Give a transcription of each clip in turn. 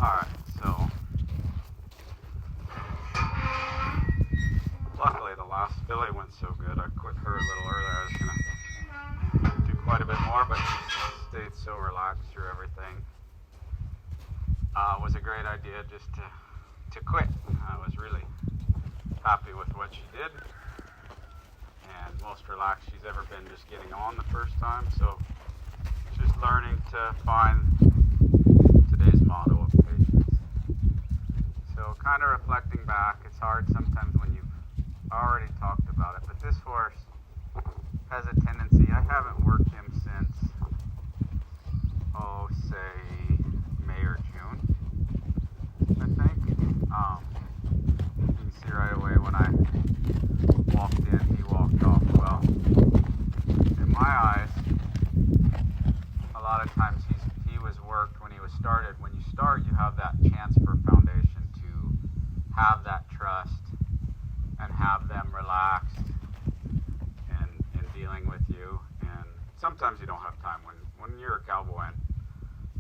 Alright, so luckily the last filly went so good. I quit her a little earlier. I was gonna do quite a bit more, but she stayed so relaxed through everything. It was a great idea just to quit. I was really happy with what she did, and most relaxed she's ever been just getting on the first time. So just learning to find today's motto of patience. So kind of reflecting back, it's hard sometimes when you've already talked about it, but this horse has a tendency, I haven't worked him since, say May or June, I think. You can see right away when I walked in, he walked off well. In my eyes, a lot of times he was worked when he was started. When you start, you have that chance for foundation to have that trust and have them relaxed and dealing with you. And sometimes you don't have time when you're a cowboy. And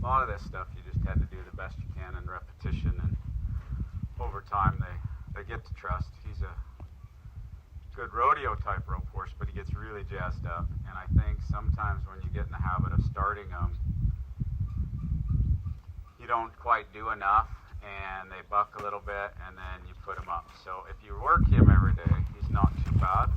a lot of this stuff you just had to do the best you can in repetition, and over time they get to trust. He's a good rodeo type rope horse, but he gets really jazzed up, and I think sometimes when you get in the habit of starting them, you don't quite do enough and they buck a little bit and then you put him up. So if you work him every day, he's not too bad,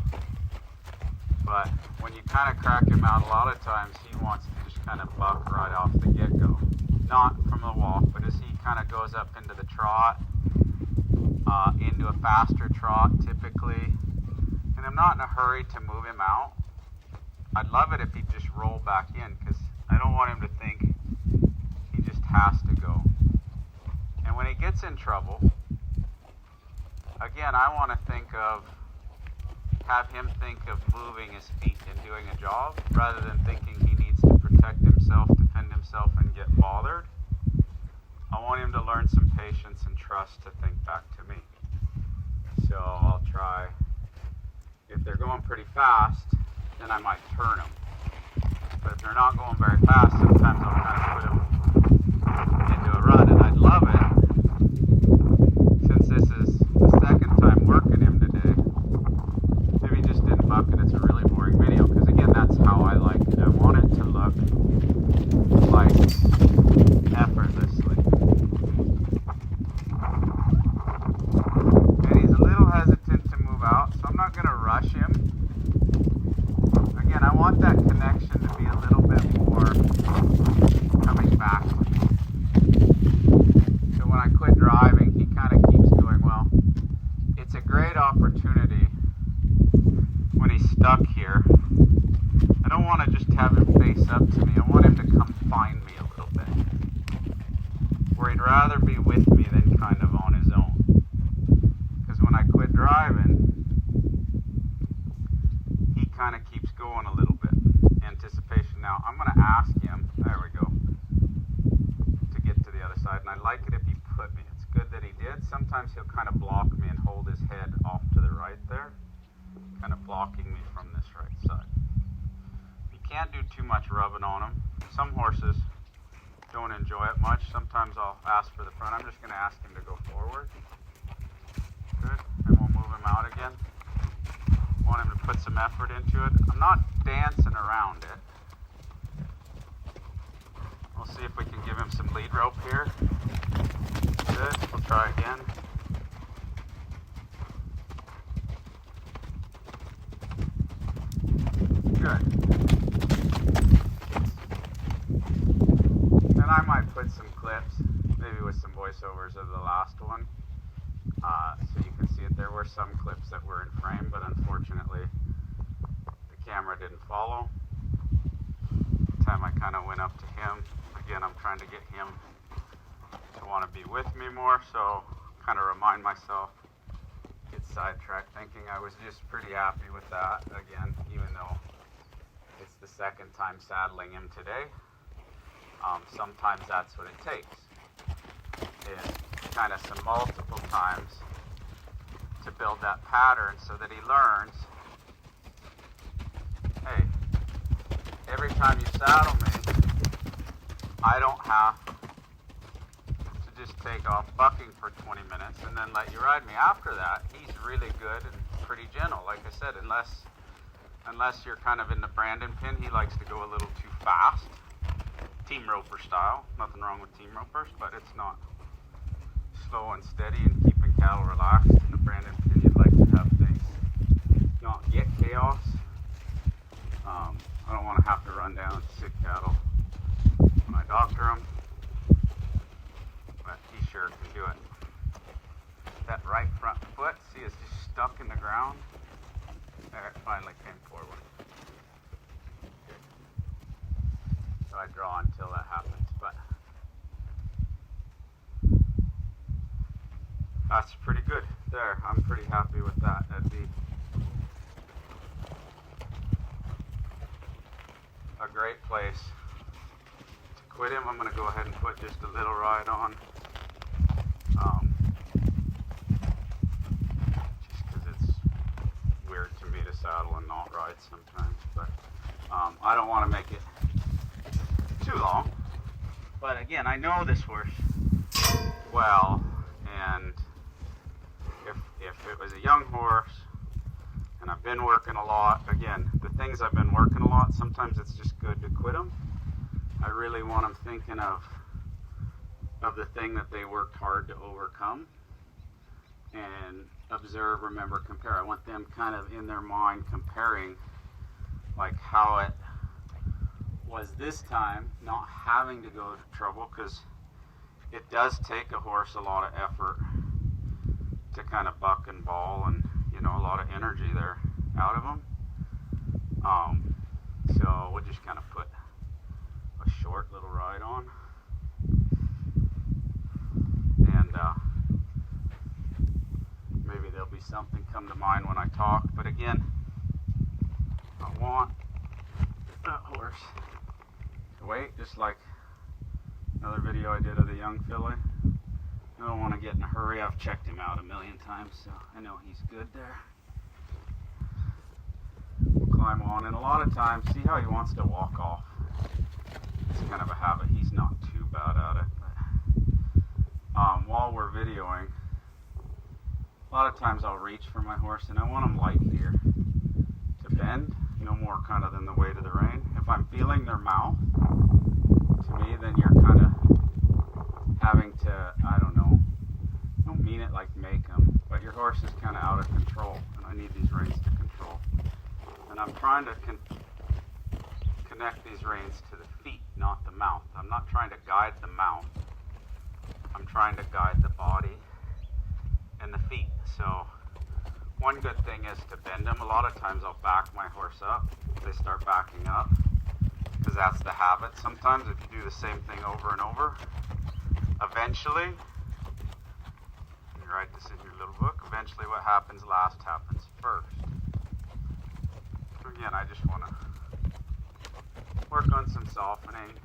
but when you kind of crack him out, a lot of times he wants to just kind of buck right off the get-go, not from the walk, but as he kind of goes up into the trot, into a faster trot typically. And I'm not in a hurry to move him out. I'd love it if he'd just roll back in, because I don't want him to think he just has to go. And when he gets in trouble, again, I want to have him think of moving his feet and doing a job, rather than thinking he needs to protect himself, defend himself, and get bothered. I want him to learn some patience and trust to think back to me. So I'll try. If they're going pretty fast, then I might turn them. But if they're not going very fast, sometimes I'll kind of put them into a run. And I'd love it, since this is the second time working him today, if he just didn't buck and it's a really boring video. Because again, that's how I like it. I want it to look like effortlessly. And he's a little hesitant to move out, so I'm not going to rush him. Again, I want that connection to be a little bit more coming back to me. So when I quit driving, he kind of keeps going, well, it's a great opportunity when he's stuck here. I don't want to just have him face up to me. I want him to come find me a little bit, where he'd rather be with me than kind of on his own. Because when I quit driving, he kind of keeps going a little bit. Anticipation. Now, I'm going to ask him, there we go, to get to the other side. And I'd like it if he put me. It's good that he did. Sometimes he'll kind of block me and hold his head off to the right there, kind of blocking me from this right side. You can't do too much rubbing on him. Some horses don't enjoy it much. Sometimes I'll ask for the front. I'm just going to ask him to go forward. Good. And we'll move him out again. Want him to put some effort into it. I'm not dancing around it. We'll see if we can give him some lead rope here. Good. We'll try again. Good. And I might put some clips, maybe with some voiceovers of the last one. So you can see it. There were some clips that were in frame, but unfortunately the camera didn't follow. The time I kind of went up to him, again, I'm trying to get him to want to be with me more, so kind of remind myself, get sidetracked thinking I was just pretty happy with that. Again, even though it's the second time saddling him today, sometimes that's what it takes. Is kind of some multiple times to build that pattern so that he learns, hey, every time you saddle me, I don't have to just take off bucking for 20 minutes and then let you ride me. After that, he's really good and pretty gentle. Like I said, unless you're kind of in the Brandon pin, he likes to go a little too fast. Team roper style. Nothing wrong with team ropers, but it's not slow and steady and keeping cattle relaxed. In the Brandon pin, you'd like to have things not get chaos. I don't want to have to run down sick cattle when I doctor them, but he sure can do it. That right front foot, see, it's just stuck in the ground. There, it finally came forward. Good. So I draw until that happens, but that's pretty good. There, I'm pretty happy with that. That'd be a great place to quit him. I'm going to go ahead and put just a little ride on. Just because it's weird to me to saddle and not ride sometimes. But I don't want to make it too long. But again, I know this horse well, and if it was a young horse and I've been working a lot, again, the things I've been working a lot, sometimes it's just good to quit them. I really want them thinking of the thing that they worked hard to overcome, and observe, remember, compare. I want them kind of in their mind comparing like how it was this time, not having to go to trouble, because it does take a horse a lot of effort to kind of buck and ball, and you know, a lot of energy there out of them. So we'll just kind of put a short little ride on, and maybe there'll be something come to mind when I talk. But again, I want that horse to wait, just like another video I did of the young filly. I don't want to get in a hurry. I've checked him out a million times, so I know he's good there. We'll climb on, and a lot of times, see how he wants to walk off. It's kind of a habit. He's not too bad at it. But, while we're videoing, a lot of times I'll reach for my horse, and I want him light here to bend, no more kind of than the weight of the rein. If I'm feeling their mouth, to me, then you're kind of having to, I don't know, I don't mean it like make them, but your horse is kind of out of control, and I need these reins to control. And I'm trying to connect these reins to the feet, not the mouth. I'm not trying to guide the mouth. I'm trying to guide the body and the feet. So one good thing is to bend them. A lot of times I'll back my horse up. They start backing up because that's the habit. Sometimes if you do the same thing over and over, eventually, you write this in your little book, eventually what happens last happens first. So again, I just want to work on some softening.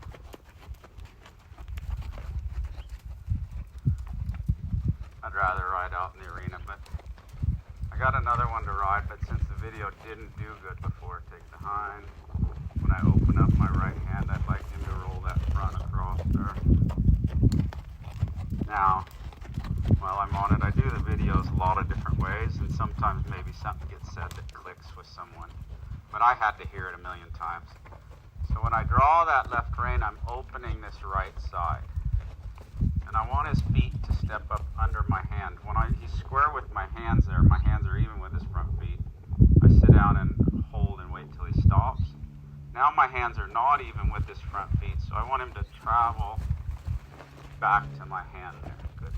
I'd rather ride out in the arena, but I got another one to ride, but since the video didn't do good before, take the hind. When I open up my right hand, I'd like him to roll that front across there. Now, while I'm on it, I do the videos a lot of different ways, and sometimes maybe something gets said that clicks with someone, but I had to hear it a million times. So when I draw that left rein, I'm opening this right side, and I want his feet to step up under my hand. When he's square with my hands there, my hands are even with his front feet, I sit down and hold and wait till he stops. Now my hands are not even with his front feet, so I want him to travel back to my hand there. Good.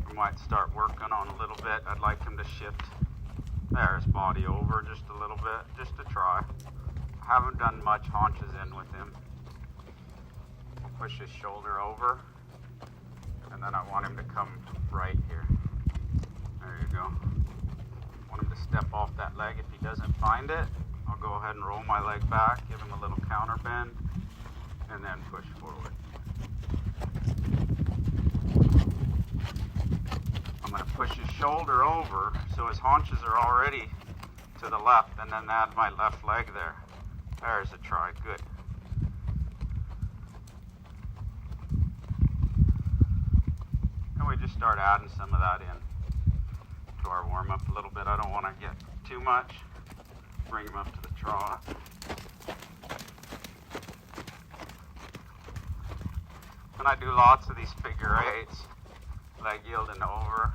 I might start working on a little bit. I'd like him to shift his body over just a little bit, just to try. I haven't done much haunches in with him. Push his shoulder over, and then I want him to come right here. There you go. I want him to step off that leg. If he doesn't find it, I'll go ahead and roll my leg back, give him a little counter bend, and then push forward. I'm going to push his shoulder over so his haunches are already to the left, and then add my left leg there. There's a try. Good. just start adding some of that in to our warm-up a little bit. I don't want to get too much. Bring him up to the trot. And I do lots of these figure eights, leg yield and over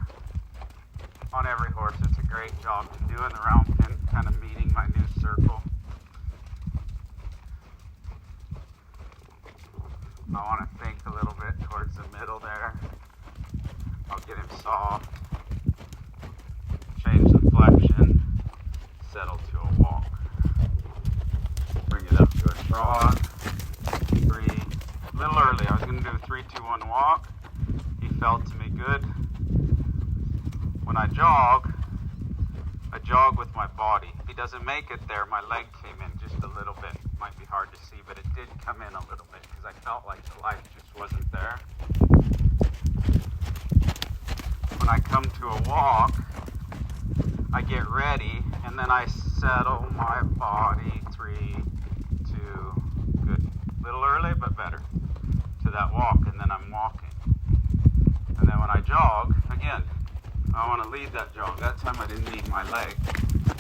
on every horse. It's a great job to do in the round pin, kind of meeting my new circle. I want to think a little bit towards the middle there. I'll get him soft, change the flexion, settle to a walk. Bring it up to a trot. 3, a little early. I was going to do a 3, 2, 1 walk. He felt to me good. When I jog with my body. If he doesn't make it there, my leg came in just a little bit. Might be hard to see, but it did come in a little bit because I felt like the life just wasn't there. When I come to a walk, I get ready and then I settle my body. 3, 2, good. Little early, but better to that walk, and then I'm walking. And then when I jog, again, I want to lead that jog. That time I didn't need my leg.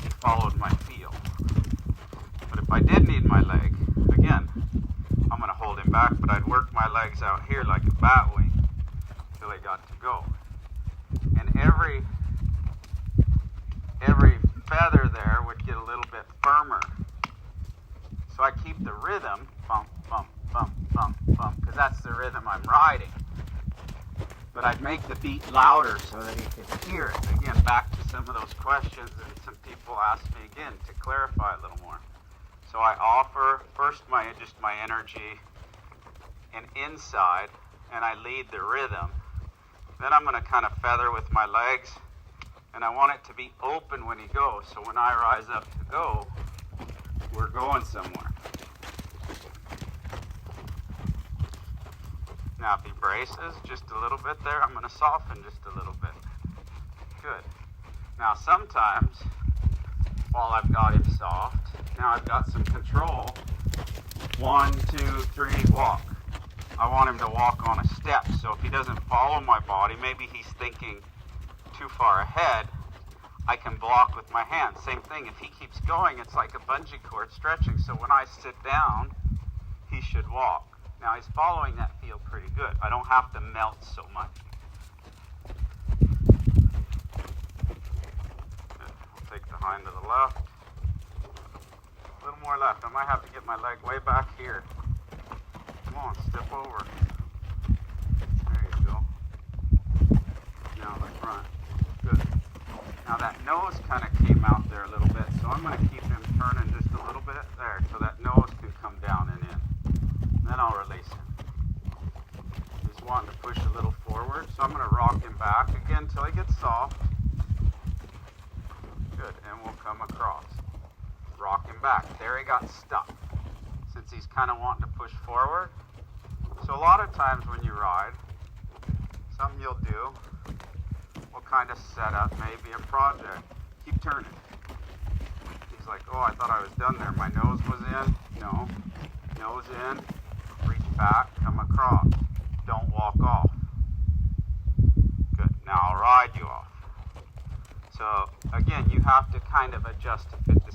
It followed my feel. But if I did need my leg, again, I'm going to hold him back, but I'd work my legs out here like a bat wing till he got to go. And every feather there would get a little bit firmer. So I keep the rhythm, bump, bump, bump, bump, bump, because that's the rhythm I'm riding. But I'd make the beat louder so that he could hear it. Again, back to some of those questions, and some people ask me again to clarify a little more. So I offer first my energy and inside, and I lead the rhythm. Then I'm going to kind of feather with my legs, and I want it to be open when he goes. So when I rise up to go, we're going somewhere. Now if he braces just a little bit there, I'm going to soften just a little bit. Good. Now sometimes, while I've got him soft, now I've got some control. 1, 2, 3, walk. I want him to walk on a step, so if he doesn't follow my body, maybe he's thinking too far ahead, I can block with my hands. Same thing, if he keeps going, it's like a bungee cord stretching, so when I sit down, he should walk. Now he's following that feel pretty good. I don't have to melt so much. I'll take the hind to the left. A little more left. I might have to get my leg way back here. Come on, step over. There you go. Now the front. Good. Now that nose kind of came out there a little bit, so I'm going to keep him turning just a little bit there so that nose can come down and in. Then I'll release him. He's wanting to push a little forward, so I'm going to rock him back again until he gets soft. Good, and we'll come across. Rock him back. There he got stuck, since he's kind of wanting to push forward. So a lot of times when you ride, something you'll do will kind of set up maybe a project. Keep turning. He's like, oh, I thought I was done there. My nose was in. No. Nose in. Reach back, come across. Don't walk off. Good. Now I'll ride you off. So again, you have to kind of adjust to fit the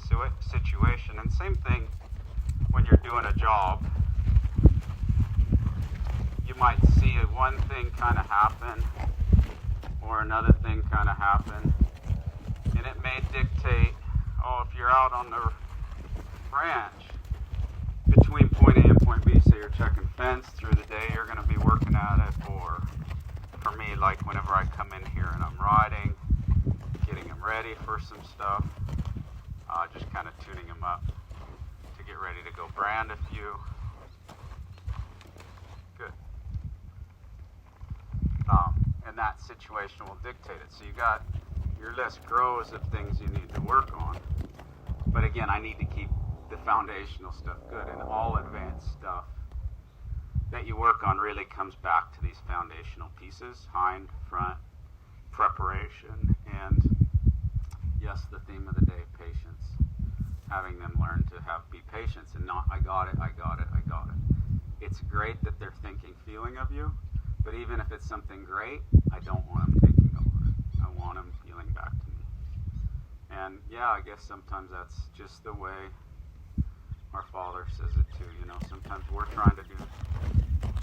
situation. And same thing when you're doing a job. You might see one thing kind of happen or another thing kind of happen. And it may dictate, oh, if you're out on the ranch, between point A and point B, say you're checking fence through the day, you're going to be working at it, or for me, like whenever I come in here and I'm riding, getting him ready for some stuff, just kind of tuning him up to get ready to go brand a few. Good. And that situation will dictate it. So you got, your list grows of things you need to work on. But again, I need to keep the foundational stuff good, and all advanced stuff that you work on really comes back to these foundational pieces: hind, front, preparation, and yes, the theme of the day, patience. Having them learn to be patience and not, I got it, I got it, I got it. It's great that they're thinking, feeling of you, But even if it's something great, I don't want him taking over. I want him feeling back to me. And yeah, I guess sometimes that's just the way our Father says it too. You know, sometimes we're trying to do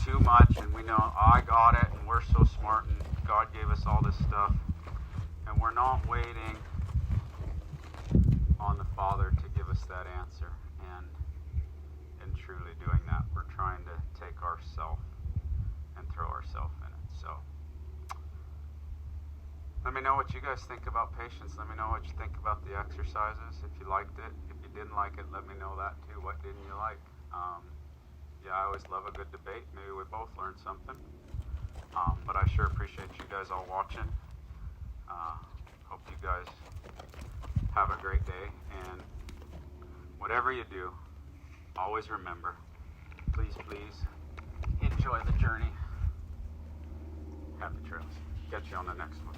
too much and we know, oh, I got it and we're so smart and God gave us all this stuff. And we're not waiting on the Father to give us that answer. And in truly doing that, we're trying to take ourselves and throw ourselves in it. So let me know what you guys think about patience. Let me know what you think about the exercises. If you liked it, if you didn't like it, let me know that too. What didn't you like? Yeah, I always love a good debate. Maybe we both learned something. But I sure appreciate you guys all watching. Hope you guys have a great day. And whatever you do, always remember, please enjoy the journey. Happy trails. Catch you on the next one.